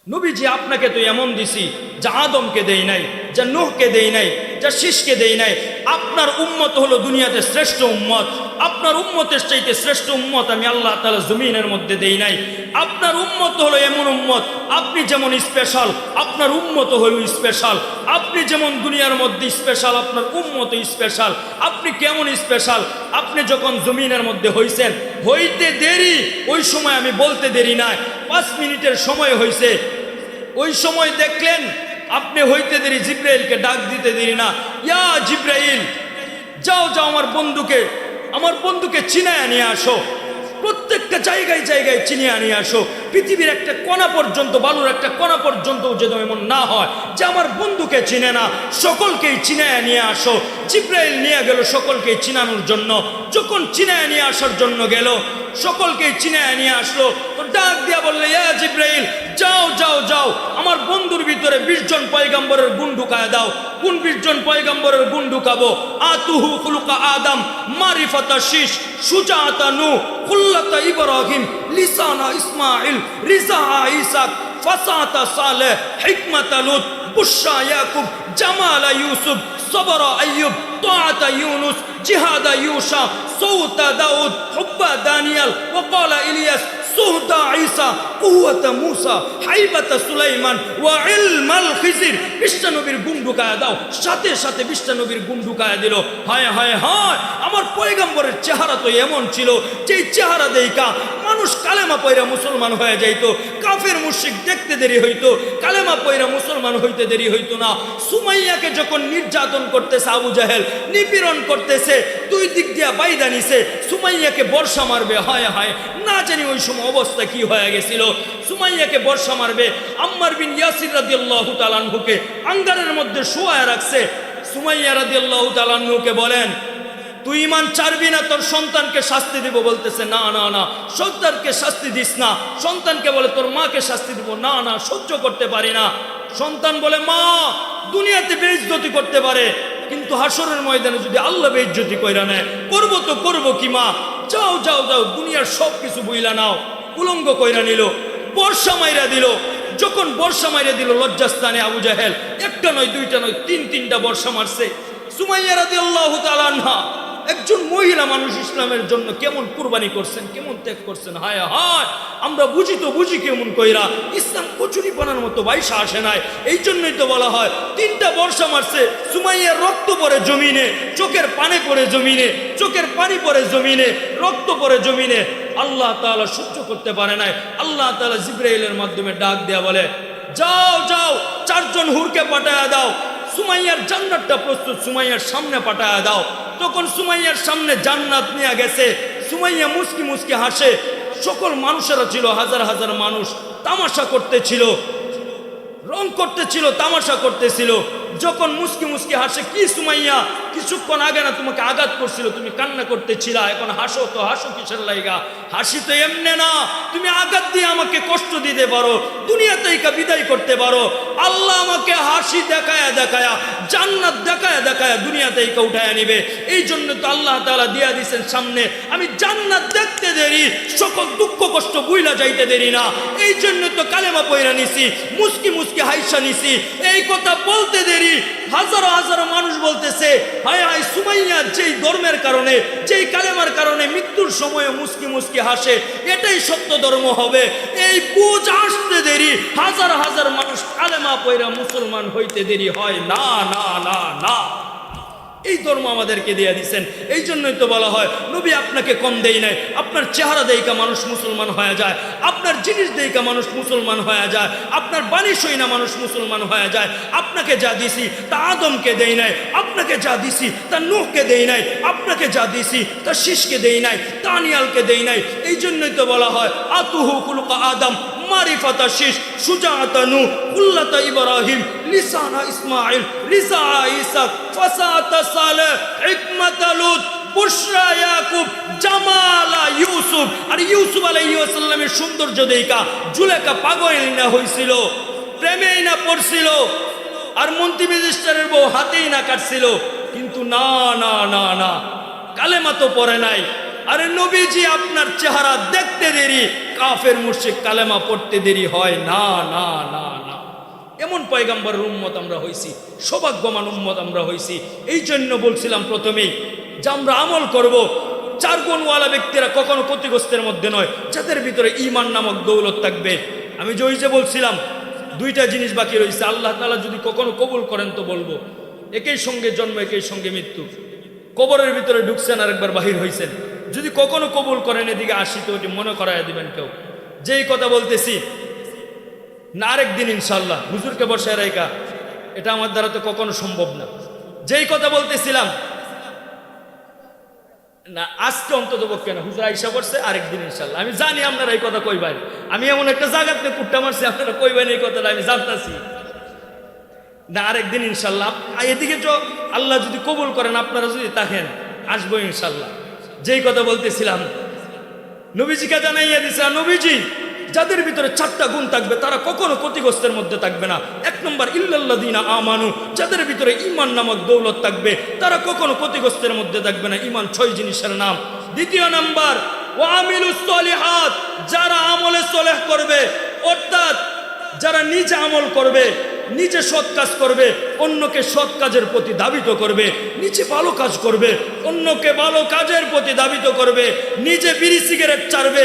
নবীজি আপনাকে তো এমন দিছি যা আদমকে দেই নাই, যা নূহকে দেই নাই, যা শীষকে দেই নাই। আপনার উম্মত হলো দুনিয়াতে শ্রেষ্ঠ উম্মত। আপনার উম্মতের চাইতে শ্রেষ্ঠ উম্মত আমি আল্লাহ তাআলা জমিনের মধ্যে দেই নাই। আপনার উম্মত হলো এমন উম্মত, আপনি যেমন স্পেশাল আপনার উম্মত হলো স্পেশাল। আপনি যেমন দুনিয়ার মধ্যে স্পেশাল আপনার উম্মত স্পেশাল। আপনি কেমন স্পেশাল? আপনি যখন জমিনের মধ্যে হইছেন, হইতে দেরি, ওই সময় আমি বলতে দেরি নাই, 5 মিনিটের সময় হইছে, ওই সময় দেখলেন আপনি হইতে দেরি, জিব্রাইলকে ডাক দিতে দেরি না, ইয়া জিব্রাইল যাও যাও আমার বন্ধুকে চিনায় নিয়ে আসো। প্রত্যেকটা জায়গায় জায়গায় চিনিয়ে নিয়ে আসো। পৃথিবীর একটা কোণা পর্যন্ত, বালুর একটা কোণা পর্যন্ত যেন এমন না হয় যে আমার বন্ধুকে চিনে না, সকলকেই চিনায় নিয়ে আসো। জিব্রাইল নিয়ে গেল সকলকেই চিনানোর জন্য। যখন চিনায় নিয়ে আসার জন্য গেল, সকলকেই চিনায় নিয়ে আসলো, তো ডাক দিয়া বললে, ইয়া জিব্রাইল যাও যাও যাও, আমার বন্ধুর ভিতরে 20 জন পয়গম্বরের গুণ ঢুকায় দাও। কোন 20 জন পয়গম্বরের গুণ ঢুকাবো? আতুহু খুলুকা আদম, মারিফাতা শীষ, সুজাতা নূহ, কুল্লাতা ইব্রাহিম, লিসানা ইসমাইল, রিজা ঈসা, ফাসাতা সালেহ, হিকমাতা লুত, বুশরা ইয়াকুব, জামালা ইউসুফ, সবরা আইয়ুব, তাআতা ইউনুস, জিহাদা ইউশা, সৌতা দাউদ, হুব্বা দানিয়াল, ওয়াকালা ইলিয়াস, সুহদা ঈসা, কুওয়াতা মূসা, হাইবাতা সুলাইমান, ওয়া ইলমাল খিজির। বিশ্বনবীর গুণ ঢুকায়া দাও। সাথে সাথে বিশ্বনবীর গুণ ঢুকায়া দিল। হায় হায় হায়, আমার পয়গম্বরের চেহারা তো এমন ছিল যেই চেহারা দেইকা মানুষ কালেমা পয়রা মুসলমান হয়ে যাইতো। কাফের মুশরিক দেখতে দেরি হইতো, কালেমা পয়রা মুসলমান হইতে দেরি হইতো না। সুমাইয়াকে যখন নির্যাতন করতেছে আবু জাহেল, নিপীড়ন করতেছে, 2 দিক দিয়া বাইদা নিছে, সুমাইয়াকে বর্ষা মারবে, হায় হায় না জানি ওই সময় অবস্থা কি হয়ে গেছিল। সুমাইয়াকে বর্ষা মারবে, আম্মার বিন ইয়াসির রাদিয়াল্লাহু তাআলা আনহুকে আঙ্গারের মধ্যে শোয়ায় রাখছে। সুমাইয়া রাদিয়াল্লাহু তাআলা আনহুকে বলেন, তুই ঈমান ছাড়বি না, তোর সন্তানকে শাস্তি দিব। বলতেছে, না না না, সন্তানকে শাস্তি দিস না। সন্তানকে বলে, তোর মাকে শাস্তি দিব। না না, সহ্য করতে পারি না। সন্তান বলে, মা দুনিয়াতে বেইজ্জতি করতে পারে, কিন্তু হাসরের ময়দানে যদি আল্লাহ বেইজ্জতি কইরা নেয়, করবো তো করবো কি মা, যাও যাও যাও, দুনিয়ার সব কিছু বইলা নাও। উলঙ্গ কইরা নিল, বর্ষা মাইরা দিল। যখন বর্ষা মাইরা দিল লজ্জাস্থানে আবু জাহেল, একটা নয়, দুইটা নয়, 3-3টা বর্ষা মারছে। সুমাইয়া রাদিয়াল্লাহু তাআলা আনহা, একজন মহিলা মানুষ ইসলামের জন্য কেমন কুরবানি করছেন, কেমন ত্যাগ করছেন। হায় হায়, আমরা বুঝি কেমন কইরা, ইসলাম কচুরি পানার মতো বাইসা আসে নাই। এই জন্যই তো বলা হয় 3টা বর্ষা মারছে। সুমাইয়ার রক্ত পড়ে জমিনে, চোখের পানি পড়ে জমিনে, চোখের পানি পড়ে জমিনে, রক্ত পড়ে জমিনে। আল্লাহ তাআলা সহ্য করতে পারে নাই। আল্লাহ তাআলা জিবরাইলের মাধ্যমে ডাক দেয়া বলে, যাও যাও, 4 জন হুরকে পাঠায়া দাও। সুমাইয়ার জান্নাতটা প্রস্তুত, সুমাইয়ার সামনে পাঠায়া দাও। তখন সুমাইয়ার সামনে জান্নাত নিয়ে গেছে। সুমাইয়া মুস্কি মুস্কি হাসে। সকল মানুষেরা ছিল, হাজার হাজার মানুষ তামাশা করতেছিল, রং করতেছিল, তামাশা করতেছিল। যখন মুস্কি মুস্কি হাসে, কি সুমাইয়া কিছুক্ষণ আগে না তোমাকে আঘাত করছিল, তুমি কান্না করতেছিলা, এখন হাসো তো হাসো কিসের লাইগা? হাসি তো এমনে না, তুমি আঘাত দিয়ে আমাকে কষ্ট দিতে পারো, দুনিয়াতে বিদায় করতে পারো। আল্লাহ আমাকে হাসি দেখায়া দেখায়া, জান্নাত দেখায়া দেখায়া দুনিয়াতে উঠায়া নিবে। এই জন্য তো আল্লাহ তাআলা দিয়া দিয়েছেন সামনে, আমি জান্নাত দেখতে দেরি, সকল দুঃখ কষ্ট বুইলা যাইতে দেরি না। এই জন্য তো কালেমা পয়রা নিছি, মুস্কি মুস্কি হাইসা নিছি। এই কথা বলতে দেরি, হাজারো হাজারো মানুষ বলতেছে, হায় হায়, সুমাইয়া যেই ধর্মের কারণে, যেই কালেমার কারণে মৃত্যুর সময়ে মুস্কি মুস্কি হাসে, এটাই সত্য ধর্ম হবে। এই বুঝ আসতে দেরি, হাজার হাজার মানুষ কালেমা পয়রা মুসলমান হইতে দেরি হয় না না না না। এই ধর্ম আমাদেরকে দিয়ে দিচ্ছেন। এই জন্যই তো বলা হয়, নবী আপনাকে কম দেই নাই। আপনার চেহারা দেইকা মানুষ মুসলমান হয়ে যায়, আপনার জিনিস দেইকা মানুষ মুসলমান হয়ে যায়, আপনার বাণী সইনা মানুষ মুসলমান হয়ে যায়। আপনাকে যা দিছি তা আদমকে দেই নাই, আপনাকে যা দিছি তা নূহকে দেই নাই, আপনাকে যা দিছি তা শীষকে দেই নাই, দানিয়ালকে দেই নাই। এই জন্যই তো বলা হয়, আতুহু খুলুকা আদম, মারিফাতা শীষ, সুজাতা নূহ, কুল্লাতা ইব্রাহিম, লিসানা ইসমাইল, রিজা ঈসা, ফাসাতা সালেহ, হিকমাতা লুত, বুশরা ইয়াকুব, জামালা ইউসুফ। আর ইউসুফ আলাইহিস সালামের সৌন্দর্য দেইকা জুলেখা পাগল না হইছিল, প্রেমেই না পড়ছিল, আর মন্ত্রী ম্যাজিস্ট্রেটের বউ হাতেই না কাটছিল। কিন্তু না না না না, কালেমা তো পড়ে নাই। আরে নবীজি আপনার চেহারা দেখতে দেরি, কাফের মুশরিক কালেমা পড়তে দেরি হয় না না না না। এমন পয়গম্বরের উম্মত আমরা হইছি, সৌভাগ্যবান উম্মত আমরা হইছি। এই জন্য বলছিলাম প্রথমেই যে আমরা আমল করব। চার গুণওয়ালা ব্যক্তিরা কখনো ক্ষতিগ্রস্তের মধ্যে নয়, যাদের ভিতরে ঈমান নামক দৌলত থাকবে। আমি যে বলছিলাম দুইটা জিনিস বাকি রয়েছে, আল্লাহ তাআলা যদি কখনো কবুল করেন তো বলবো একই সঙ্গে জন্ম একই সঙ্গে মৃত্যু। কবরের ভিতরে ঢুকছেন আর একবার বাহির হয়েছেন, যদি কখনো কবুল করেন এদিকে আসি তো ওটি মনে করায় দিবেন কেউ। যেই কথা বলতেছি না আরেকদিন ইনশাল্লাহ হুজুরকে বসায় রাখা, এটা আমার দ্বারা তো কখনো সম্ভব না। যেই কথা বলতেছিলাম না আজকে অন্তত পক্ষে না, হুজুর আইসা করছে আরেকদিন ইনশাল্লাহ। আমি জানি আপনারা এই কথা কইবেন, আমি এমন একটা জায়গাতে কুট্টা মারছি আপনারা কইবেন এই কথাটা, আমি জানতাছি না আরেকদিন ইনশাল্লাহ। এদিকে তো আল্লাহ যদি কবুল করেন আপনারা যদি থাকেন আসবো ইনশাল্লাহ। যেই কথা বলতেছিলাম নবীজিকে জানাইয়া দিছে, নবীজি যাদের ভিতরে চারটা গুণ থাকবে তারা কখনো ক্ষতিগ্রস্তের মধ্যে থাকবে না। এক নম্বর ইল্লাল্লাযীনা আমানু, যাদের ভিতরে ঈমান নামক দৌলত থাকবে তারা কখনো ক্ষতিগ্রস্তের মধ্যে থাকবে না। ঈমান 6 জিনিসের নাম। দ্বিতীয় নাম্বার ওয়া আমিলুস সলিহাত, যারা আমলে সলেহ করবে, অর্থাৎ যারা নিজে আমল করবে, নিজে সৎ কাজ করবে, অন্যকে সৎ কাজের প্রতি ধাবিত করবে, নিজে ভালো কাজ করবে, অন্যকে ভালো কাজের প্রতি ধাবিত করবে, নিজে বিড়ি সিগারেট ছাড়বে,